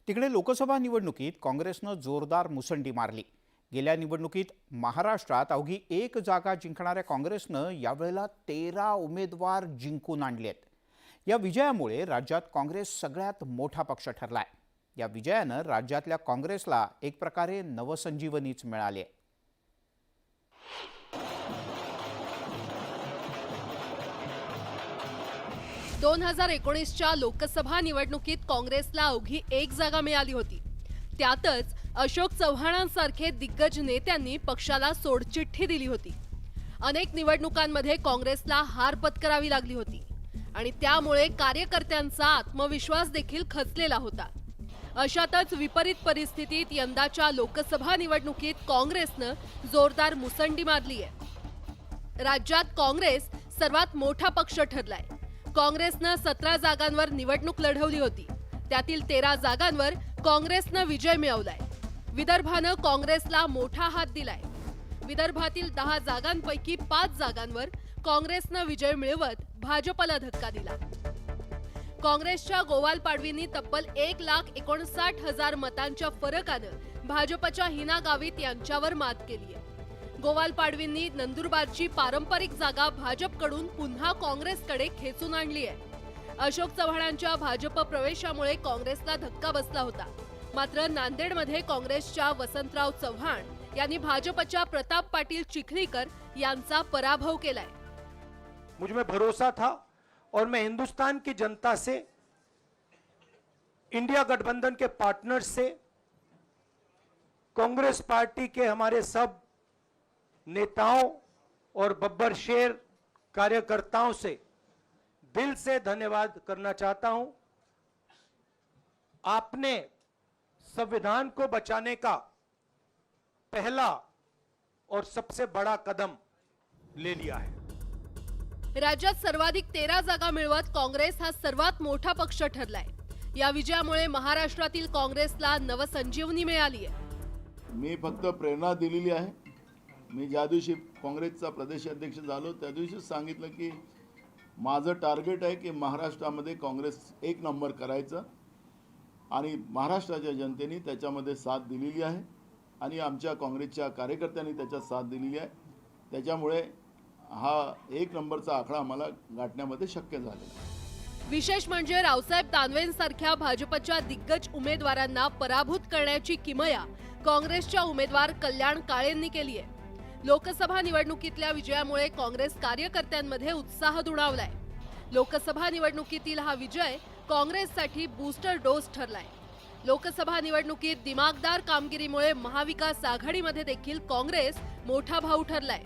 तिकडे लोकसभा निवडणुकीत काँग्रेसनं जोरदार मुसंडी मारली। गेल्या निवडणुकीत महाराष्ट्रात अवघी एक जागा जिंकणाऱ्या काँग्रेसनं यावेळेला 13 उमेदवार जिंकून आणलेत। या विजयामुळे राज्यात काँग्रेस सगळ्यात मोठा पक्ष ठरलाय। या विजयानं राज्यातल्या काँग्रेसला एक प्रकारे नवसंजीवनीच मिळाली आहे। 2019च्या लोकसभा निवडणुकीत काँग्रेसला अवघी एक जागा मिळाली होती। त्यातच अशोक चव्हाणांसारखे दिग्गज नेत्यांनी पक्षाला सोडचिठ्ठी दिली होती। अनेक निवडणुकांमध्ये काँग्रेसला हार पत्करावी लागली होती आणि त्यामुळे कार्यकर्त्यांचा आत्मविश्वास देखील खचलेला होता। अशातच विपरीत परिस्थितीत यंदाच्या लोकसभा निवडणुकीत काँग्रेसनं जोरदार मुसंडी मारली आहे। राज्यात काँग्रेस सर्वात मोठा पक्ष ठरलाय। काँग्रेसनं 17 जागांवर निवडणूक लढवली होती। त्यातील 13 जागांवर काँग्रेसनं विजय मिळवलाय। विदर्भानं काँग्रेसला मोठा हात दिलाय। विदर्भातील 10 जागांपैकी 5 जागांवर काँग्रेसनं विजय मिळवत भाजपला धक्का दिला। काँग्रेसच्या गोवाल पाडवींनी तब्बल 1,59,000 मतांच्या फरकानं भाजपच्या हिना गावित यांच्यावर मात केली आहे। गोवाल पाडवींनी नंदुरबारची पारंपरिक जागा भाजपकडून पुन्हा काँग्रेसकडे खेचून आणली आहे। अशोक चव्हाणांच्या भाजप प्रवेशामुळे काँग्रेसला धक्का बसला होता। मात्र नांदेडमध्ये काँग्रेसच्या वसंतराव चव्हाण यांनी भाजपच्या प्रताप पाटील चिखलीकर यांचा पराभव केलाय। मुझ में भरोसा था और मैं हिंदुस्तान की जनता से, इंडिया गठबंधन के पार्टनर्स से, कांग्रेस पार्टी के हमारे सब नेताओं और बब्बर शेर कार्यकर्ताओं से दिल से धन्यवाद करना चाहता हूं। आपने संविधान को बचाने का पहला और सबसे बड़ा कदम ले लिया है। राज्यात सर्वाधिक 13 जागा मिळवत काँग्रेस हा सर्वात मोठा पक्ष ठरलाय। या विजयामुळे महाराष्ट्रातील काँग्रेसला नवसंजीवनी मिळाली आहे। मी फक्त प्रेरणा दिलेली आहे। मी ज्या दिवशी काँग्रेसचा प्रदेशाध्यक्ष झालो त्या दिवशी सांगितलं की माझं टार्गेट आहे की महाराष्ट्रामध्ये काँग्रेस एक नंबर करायचं आणि महाराष्ट्राच्या जनतेने त्याच्यामध्ये साथ दिलेली आहे आणि आमच्या काँग्रेसच्या कार्यकर्त्यांनी त्याच्यात साथ दिलेली आहे। त्याच्यामुळे हा एक नंबरचा आकडा आम्हाला गाठण्यामध्ये शक्य झालेला आहे। विशेष म्हणजे रावसाहेब दानवेंसारख्या भाजपच्या दिग्गज उमेदवारांना पराभूत करण्याची किमया काँग्रेसच्या उमेदवार कल्याण काळेंनी केली आहे। लोकसभा निवडणुकीतल्या विजयामुळे काँग्रेस कार्यकर्त्यांमध्ये उत्साह दुणावलाय। लोकसभा निवडणुकीतील हा विजय काँग्रेससाठी बूस्टर डोस ठरलाय। लोकसभा निवडणुकीत दिमागदार कामगिरीमुळे महाविकास आघाडीमध्ये देखील काँग्रेस मोठा भाऊ ठरलाय।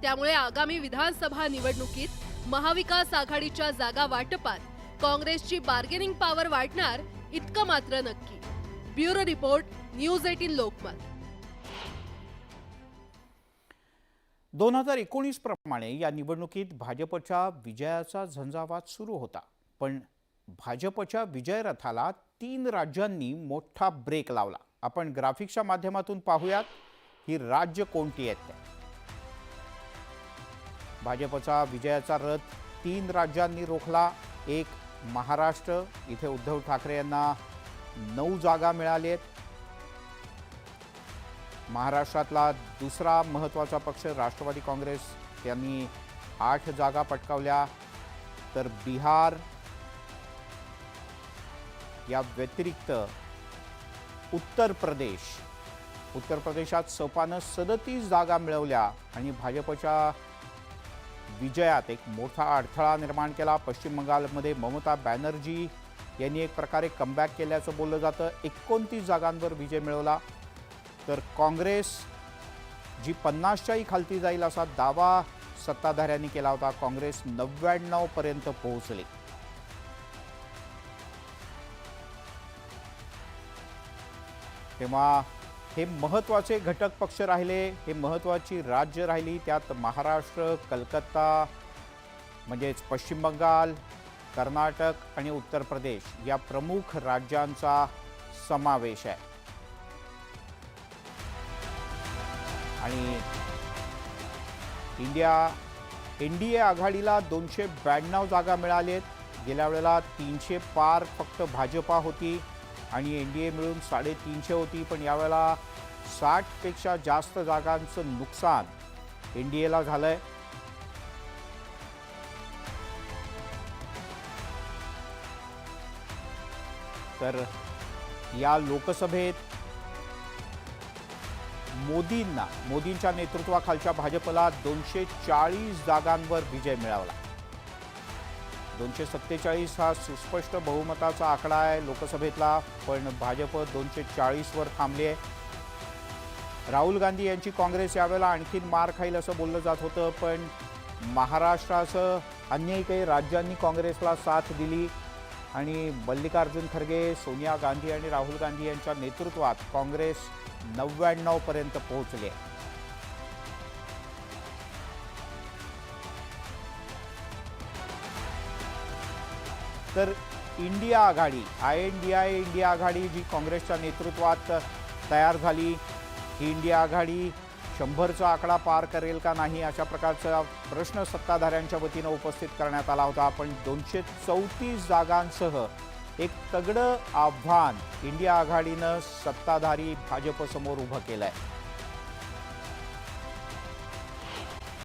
त्यामुळे आगामी विधानसभा निवडणुकीत महाविकास आघाडीच्या जागा वाटपात काँग्रेसची बार्गेनिंग पॉवर वाढणार इतकं मात्र नक्की। Bureau report, news 18 Lokmat. 2019 प्रमाणे या निवडणुकीत भाजपच्या विजयाचा झंझावात सुरू होता, पण भाजपच्या विजयरथाला 3 राज्यांनी मोठा ब्रेक लावला। आपण ग्राफिक्सच्या माध्यमातून पाहूयात ही राज्य कोणती आहेत। भाजपचा विजयाचा रथ 3 राज्यांनी रोखला। एक महाराष्ट्र, इथे उद्धव ठाकरे यांना 9 जागा मिळाल्या आहेत। महाराष्ट्रातला दुसरा महत्त्वाचा पक्ष राष्ट्रवादी काँग्रेस यांनी 8 जागा पटकावल्या, तर बिहार या व्यतिरिक्त उत्तर प्रदेशात सपानं 37 जागा मिळवल्या आणि भाजपच्या विजयात एक मोठा अडथळा निर्माण केला। पश्चिम बंगालमध्ये ममता बॅनर्जी यांनी एक प्रकारे कमबॅक केल्याचं बोललं जातं। 29 जागांवर विजय मिळवला, तर काँग्रेस जी 50च्याही खालती जाईल असा दावा सत्ताधाऱ्यांनी केला होता। काँग्रेस 99 पर्यंत पोहोचली। तेव्हा हे महत्त्वाचे घटक पक्ष राहिले, हे महत्त्वाची राज्य राहिली। त्यात महाराष्ट्र, कलकत्ता म्हणजेच पश्चिम बंगाल, कर्नाटक आणि उत्तर प्रदेश या प्रमुख राज्यांचा समावेश आहे। आणि एनडीए आघाडीला 292 जागा मिळाल्या आहेत। गेल्या वेळेला 300 पार फक्त भाजपा होती। आणि NDA मिळून 350 होती, पण यावेळेला 60पेक्षा जास्त जागांचं नुकसान NDAला झालंय. तर या लोकसभेत मोदींच्या नेतृत्वाखालच्या भाजपला 240 जागांवर विजय मिळवला. 247 हा सुस्पष्ट बहुमताचा आकडा आहे लोकसभेतला, पण भाजप 240 वर थांबली आहे. राहुल गांधी यांची काँग्रेस यावेळेला आणखीन मार खाईल असं बोललं जात होतं, पण महाराष्ट्रासह अन्यही काही राज्यांनी काँग्रेसला साथ दिली आणि मल्लिकार्जुन खरगे, सोनिया गांधी आणि राहुल गांधी यांच्या नेतृत्वात काँग्रेस 99 पर्यंत पोहोचले. तर इंडिया आघाडी INDI इंडिया आघाडी जी काँग्रेसच्या नेतृत्वात तयार झाली, ही इंडिया आघाडी 100चा आकडा पार करेल का नाही अशा प्रकारचा प्रश्न सत्ताधाऱ्यांच्या वतीनं उपस्थित करण्यात आला होता. पण 234 जागांसह एक तगडं आव्हान इंडिया आघाडीनं सत्ताधारी भाजपसमोर उभं केलंय.